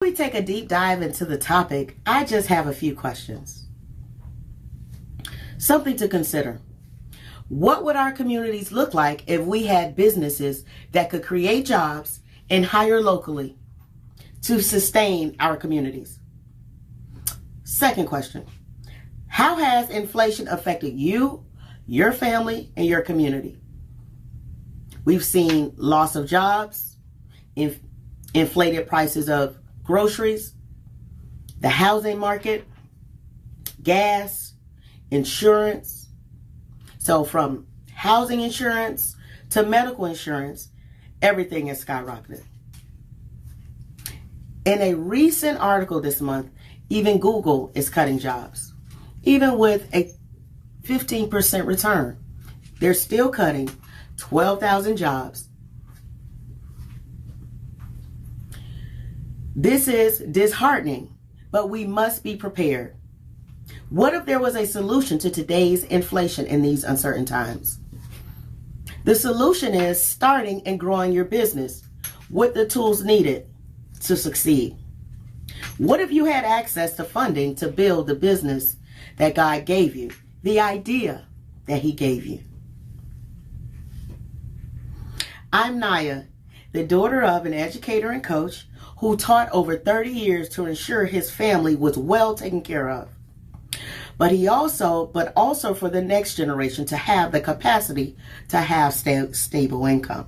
We take a deep dive into the topic, I just have a few questions. Something to consider. What would our communities look like if we had businesses that could create jobs and hire locally to sustain our communities? Second question. How has inflation affected you, your family, and your community? We've seen loss of jobs, inflated prices of groceries, the housing market, gas, insurance. So from housing insurance to medical insurance, everything has skyrocketed. In a recent article this month, even Google is cutting jobs. Even with a 15% return, they're still cutting 12,000 jobs. This is disheartening, but we must be prepared. What if there was a solution to today's inflation in these uncertain times? The solution is starting and growing your business with the tools needed to succeed. What if you had access to funding to build the business that God gave you, the idea that He gave you? I'm Niaya, the daughter of an educator and coach who taught over 30 years to ensure his family was well taken care of. But also for the next generation to have the capacity to have stable income.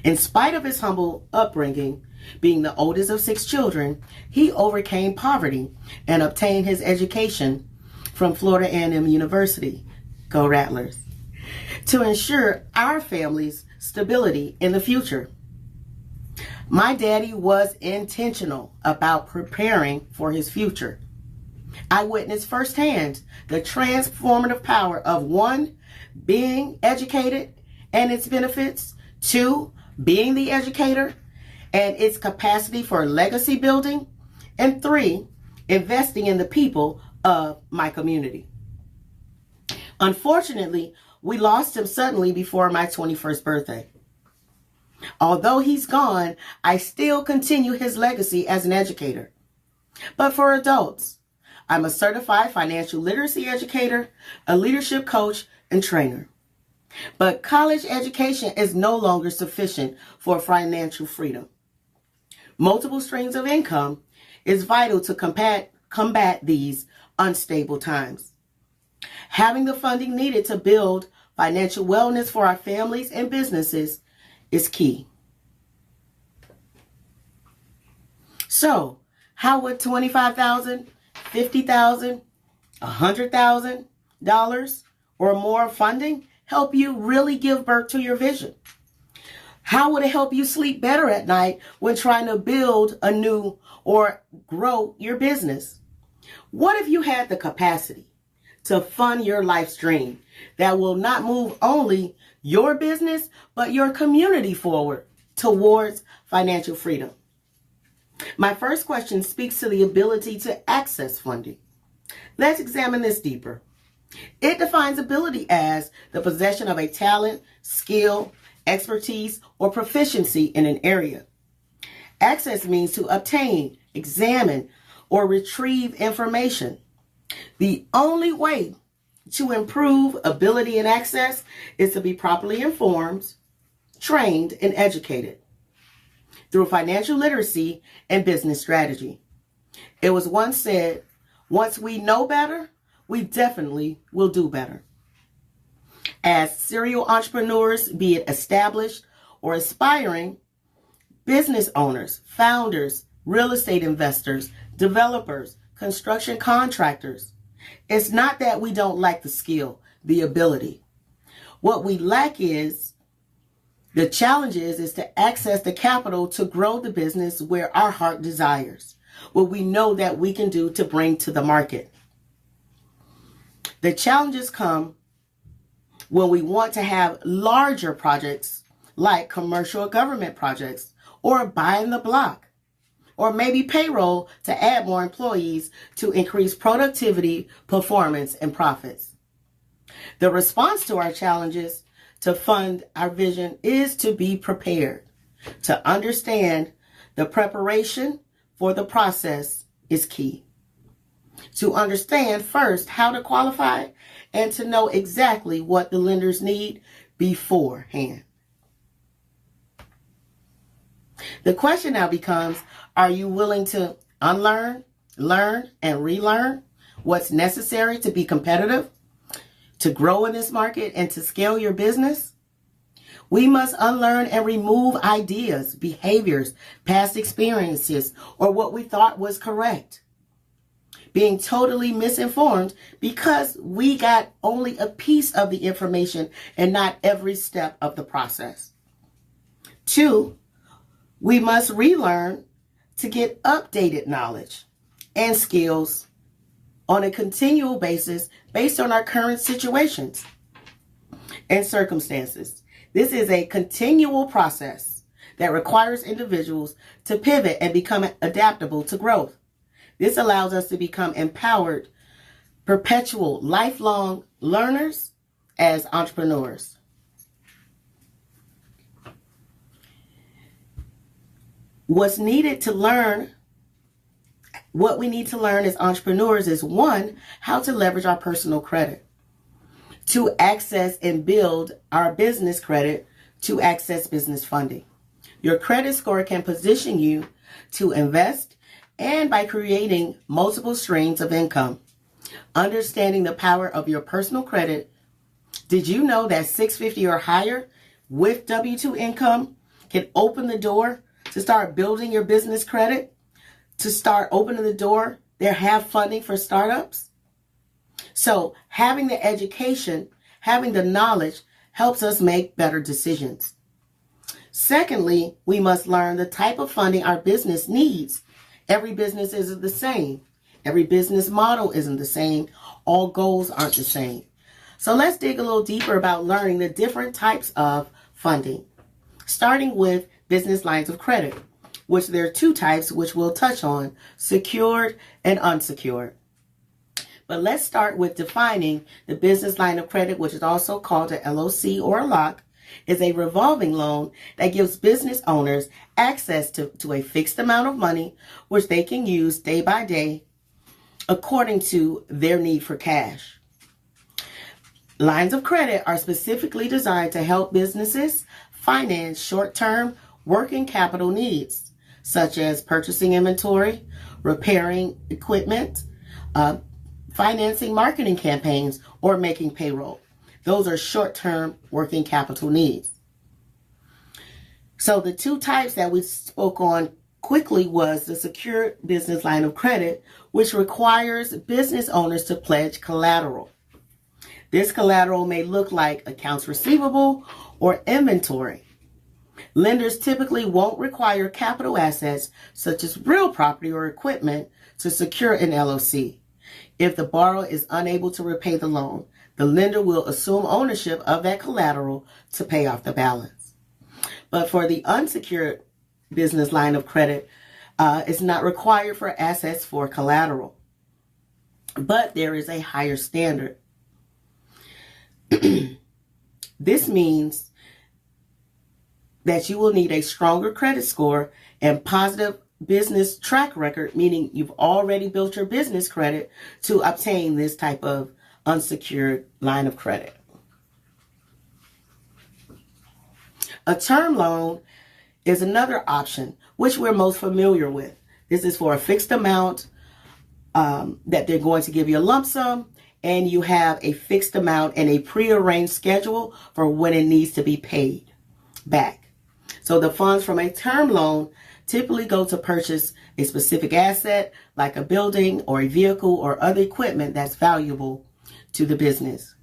In spite of his humble upbringing, being the oldest of 6 children, he overcame poverty and obtained his education from Florida A&M University, go Rattlers, to ensure our family's stability in the future. My daddy was intentional about preparing for his future. I witnessed firsthand the transformative power of 1, being educated and its benefits, 2, being the educator and its capacity for legacy building, and 3, investing in the people of my community. Unfortunately, we lost him suddenly before my 21st birthday. Although he's gone, I still continue his legacy as an educator. But for adults, I'm a certified financial literacy educator, a leadership coach, and trainer. But college education is no longer sufficient for financial freedom. Multiple streams of income is vital to combat these unstable times. Having the funding needed to build financial wellness for our families and businesses is key. So, how would $25,000, $50,000, $100,000 or more funding help you really give birth to your vision? How would it help you sleep better at night when trying to build a new or grow your business? What if you had the capacity to fund your life's dream that will not move only your business, but your community forward towards financial freedom? My first question speaks to the ability to access funding. Let's examine this deeper. It defines ability as the possession of a talent, skill, expertise, or proficiency in an area. Access means to obtain, examine, or retrieve information. The only way to improve ability and access is to be properly informed, trained, and educated through financial literacy and business strategy. It was once said, once we know better, we definitely will do better. As serial entrepreneurs, be it established or aspiring, business owners, founders, real estate investors, developers, construction contractors, it's not that we don't lack the skill, the ability. What we lack is the challenge is to access the capital to grow the business where our heart desires, what we know that we can do to bring to the market. The challenges come when we want to have larger projects like commercial government projects or buying the block, or maybe payroll to add more employees to increase productivity, performance, and profits. The response to our challenges to fund our vision is to be prepared, to understand the preparation, for the process is key. To understand first how to qualify and to know exactly what the lenders need beforehand. The question now becomes, are you willing to unlearn, learn, and relearn what's necessary to be competitive, to grow in this market, and to scale your business? We must unlearn and remove ideas, behaviors, past experiences, or what we thought was correct. Being totally misinformed because we got only a piece of the information and not every step of the process. 2, we must relearn to get updated knowledge and skills on a continual basis based on our current situations and circumstances. This is a continual process that requires individuals to pivot and become adaptable to growth. This allows us to become empowered, perpetual, lifelong learners as entrepreneurs. What we need to learn as entrepreneurs is 1, how to leverage our personal credit, to access and build our business credit, to access business funding. Your credit score can position you to invest and by creating multiple streams of income. Understanding the power of your personal credit, did you know that 650 or higher with W-2 income can open the door to start building your business credit, to start opening the door, they have funding for startups? So having the education, having the knowledge helps us make better decisions. Secondly, we must learn the type of funding our business needs. Every business isn't the same. Every business model isn't the same. All goals aren't the same. So let's dig a little deeper about learning the different types of funding, starting with business lines of credit, which there are 2 types which we'll touch on, secured and unsecured. But let's start with defining the business line of credit, which is also called a LOC or a lock, is a revolving loan that gives business owners access to a fixed amount of money, which they can use day by day according to their need for cash. Lines of credit are specifically designed to help businesses finance short-term working capital needs, such as purchasing inventory, repairing equipment, financing marketing campaigns, or making payroll. Those are short-term working capital needs. So the 2 types that we spoke on quickly was the secured business line of credit, which requires business owners to pledge collateral. This collateral may look like accounts receivable or inventory. Lenders typically won't require capital assets such as real property or equipment to secure an LOC. If the borrower is unable to repay the loan, the lender will assume ownership of that collateral to pay off the balance. But for the unsecured business line of credit, it's not required for assets for collateral. But there is a higher standard. This means that you will need a stronger credit score and positive business track record, meaning you've already built your business credit to obtain this type of unsecured line of credit. A term loan is another option, which we're most familiar with. This is for a fixed amount that they're going to give you a lump sum, and you have a fixed amount and a prearranged schedule for when it needs to be paid back. So the funds from a term loan typically go to purchase a specific asset like a building or a vehicle or other equipment that's valuable to the business.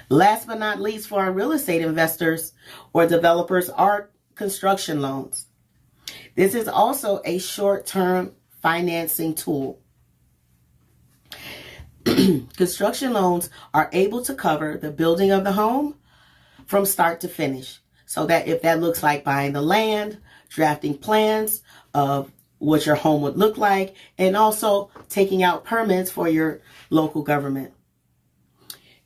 Last but not least, for our real estate investors or developers are construction loans. This is also a short-term financing tool. Construction loans are able to cover the building of the home from start to finish. So that if that looks like buying the land, drafting plans of what your home would look like, and also taking out permits for your local government.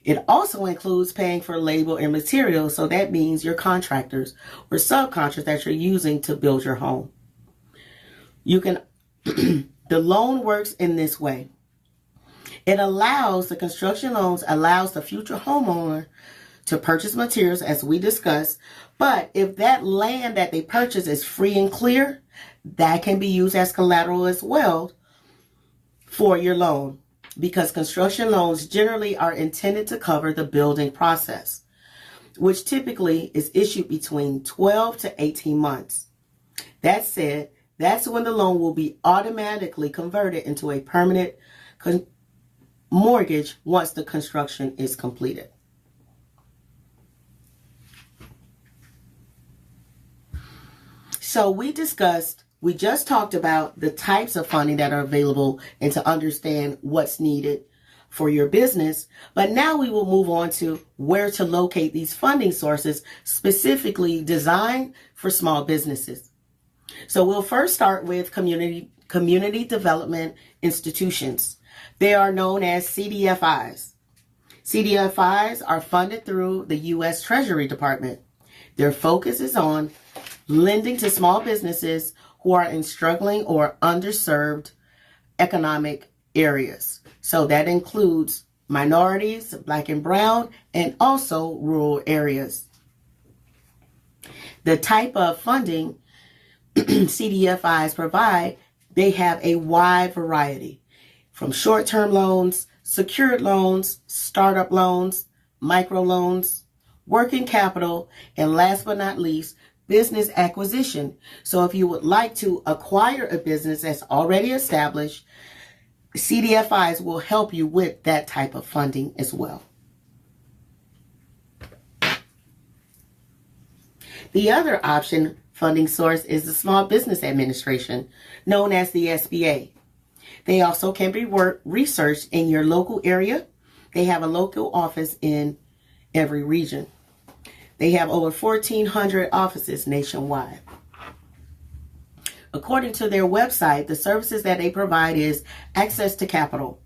It also includes paying for labor and materials, so that means your contractors or subcontractors that you're using to build your home. You can, the loan works in this way. It allows, the construction loans allows the future homeowner to purchase materials as we discussed, but if that land that they purchase is free and clear, that can be used as collateral as well for your loan, because construction loans generally are intended to cover the building process, which typically is issued between 12 to 18 months. That said, that's when the loan will be automatically converted into a permanent mortgage once the construction is completed. So we just talked about the types of funding that are available and to understand what's needed for your business. But now we will move on to where to locate these funding sources specifically designed for small businesses. So we'll first start with community development institutions. They are known as CDFIs. CDFIs are funded through the U.S. Treasury Department. Their focus is on lending to small businesses who are in struggling or underserved economic areas. So that includes minorities, Black and brown, and also rural areas. The type of funding CDFIs provide, they have a wide variety, from short-term loans, secured loans, startup loans, microloans, working capital, and last but not least, business acquisition. So if you would like to acquire a business that's already established, CDFIs will help you with that type of funding as well. The other option funding source is the Small Business Administration, known as the SBA. They also can be researched in your local area. They have a local office in every region. They have over 1,400 offices nationwide. According to their website, the services that they provide is access to capital.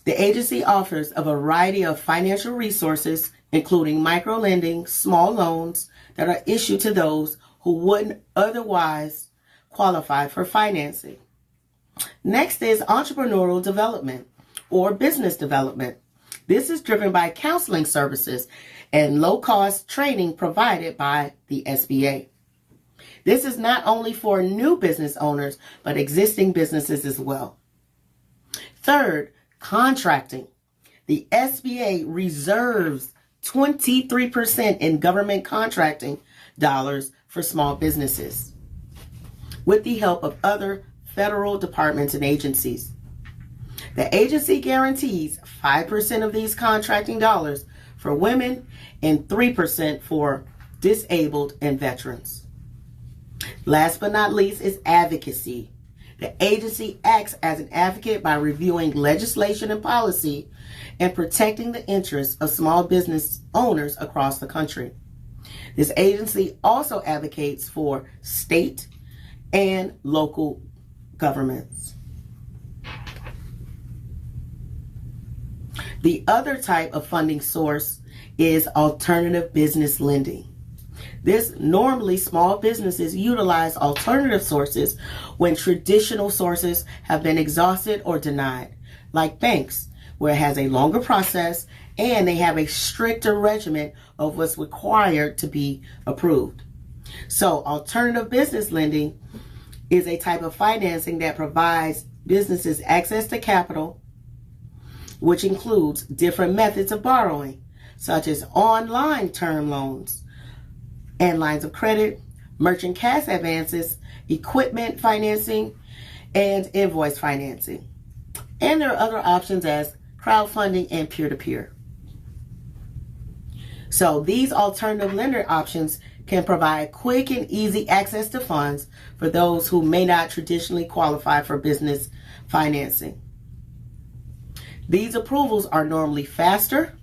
The agency offers a variety of financial resources, including microlending, small loans that are issued to those who wouldn't otherwise qualify for financing. Next is entrepreneurial development or business development. This is driven by counseling services and low-cost training provided by the SBA. This is not only for new business owners, but existing businesses as well. Third, contracting. The SBA reserves 23% in government contracting dollars for small businesses, with the help of other federal departments and agencies. The agency guarantees 5% of these contracting dollars for women and 3% for disabled and veterans. Last but not least is advocacy. The agency acts as an advocate by reviewing legislation and policy and protecting the interests of small business owners across the country. This agency also advocates for state and local governments. The other type of funding source is alternative business lending. This normally small businesses utilize alternative sources when traditional sources have been exhausted or denied, like banks, where it has a longer process and they have a stricter regimen of what's required to be approved. So alternative business lending is a type of financing that provides businesses access to capital, which includes different methods of borrowing, such as online term loans and lines of credit, merchant cash advances, equipment financing, and invoice financing. And there are other options as crowdfunding and peer-to-peer. So these alternative lender options can provide quick and easy access to funds for those who may not traditionally qualify for business financing. These approvals are normally faster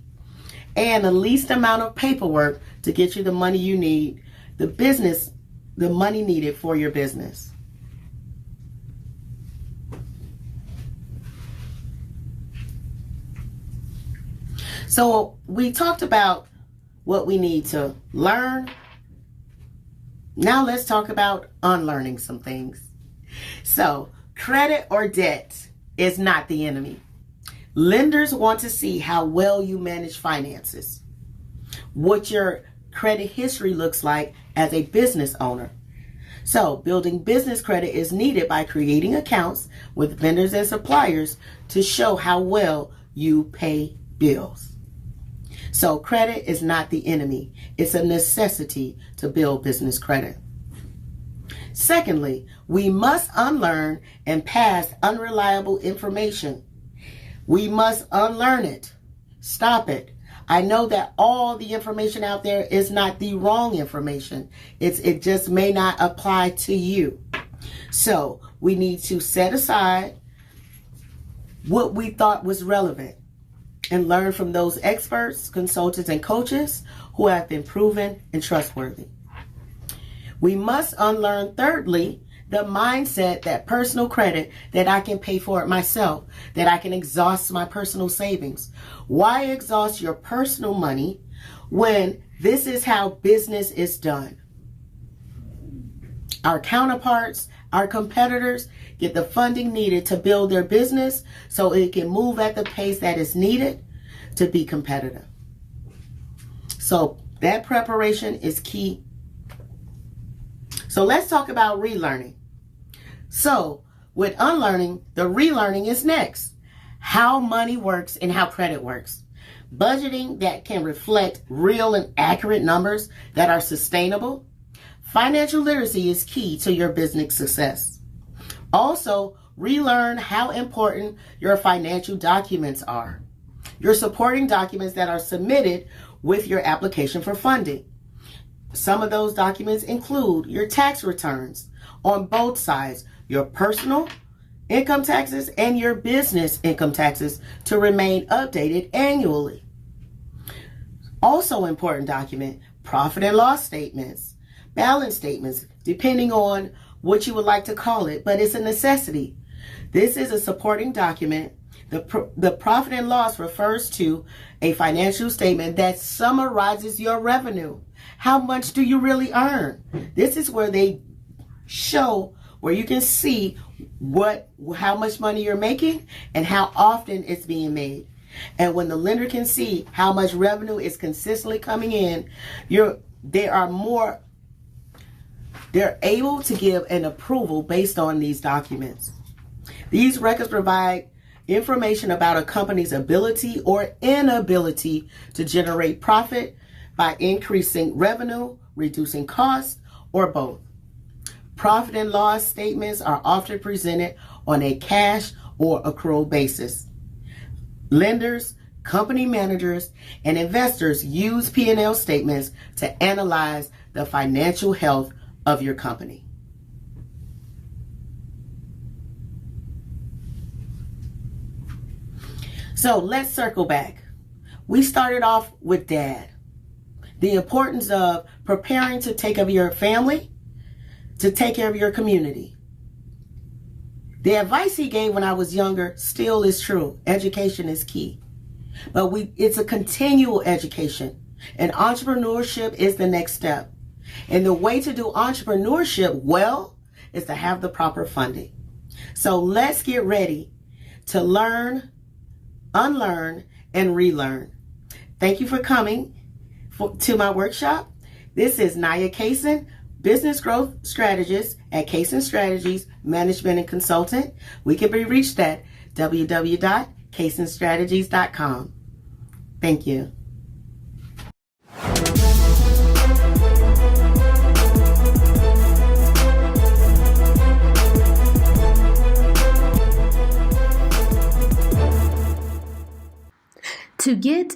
and the least amount of paperwork to get you the money you need, the money needed for your business. So we talked about what we need to learn. Now let's talk about unlearning some things. So credit or debt is not the enemy. Lenders want to see how well you manage finances, what your credit history looks like as a business owner. So building business credit is needed by creating accounts with vendors and suppliers to show how well you pay bills. So credit is not the enemy. It's a necessity to build business credit. Secondly, we must unlearn and pass unreliable information. We must unlearn it. Stop it. I know that all the information out there is not the wrong information. It just may not apply to you. So we need to set aside what we thought was relevant and learn from those experts, consultants, and coaches who have been proven and trustworthy. We must unlearn, thirdly, the mindset that personal credit, that I can pay for it myself, that I can exhaust my personal savings. Why exhaust your personal money when this is how business is done? Our counterparts, our competitors get the funding needed to build their business so it can move at the pace that is needed to be competitive. So that preparation is key. So let's talk about relearning. So with unlearning, the relearning is next. How money works and how credit works. Budgeting that can reflect real and accurate numbers that are sustainable. Financial literacy is key to your business success. Also, relearn how important your financial documents are. Your supporting documents that are submitted with your application for funding. Some of those documents include your tax returns on both sides, your personal income taxes and your business income taxes, to remain updated annually. Also important document, profit and loss statements, balance statements, depending on what you would like to call it, but it's a necessity. This is a supporting document. The profit and loss refers to a financial statement that summarizes your revenue. How much do you really earn? This is where they show, where you can see how much money you're making and how often it's being made. And when the lender can see how much revenue is consistently coming in, they're able to give an approval based on these documents. These records provide information about a company's ability or inability to generate profit by increasing revenue, reducing costs, or both. Profit and loss statements are often presented on a cash or accrual basis. Lenders, company managers, and investors use P&L statements to analyze the financial health of your company. So let's circle back. We started off with Dad. The importance of preparing to take care of your family, to take care of your community. The advice he gave when I was younger still is true. Education is key. But it's a continual education. And entrepreneurship is the next step. And the way to do entrepreneurship well is to have the proper funding. So let's get ready to learn, unlearn, and relearn. Thank you for coming to my workshop. This is Niaya Cason, Business Growth Strategist at Cason Strategies, Management and Consultant. We can be reached at www.casonstrategies.com. Thank you. To get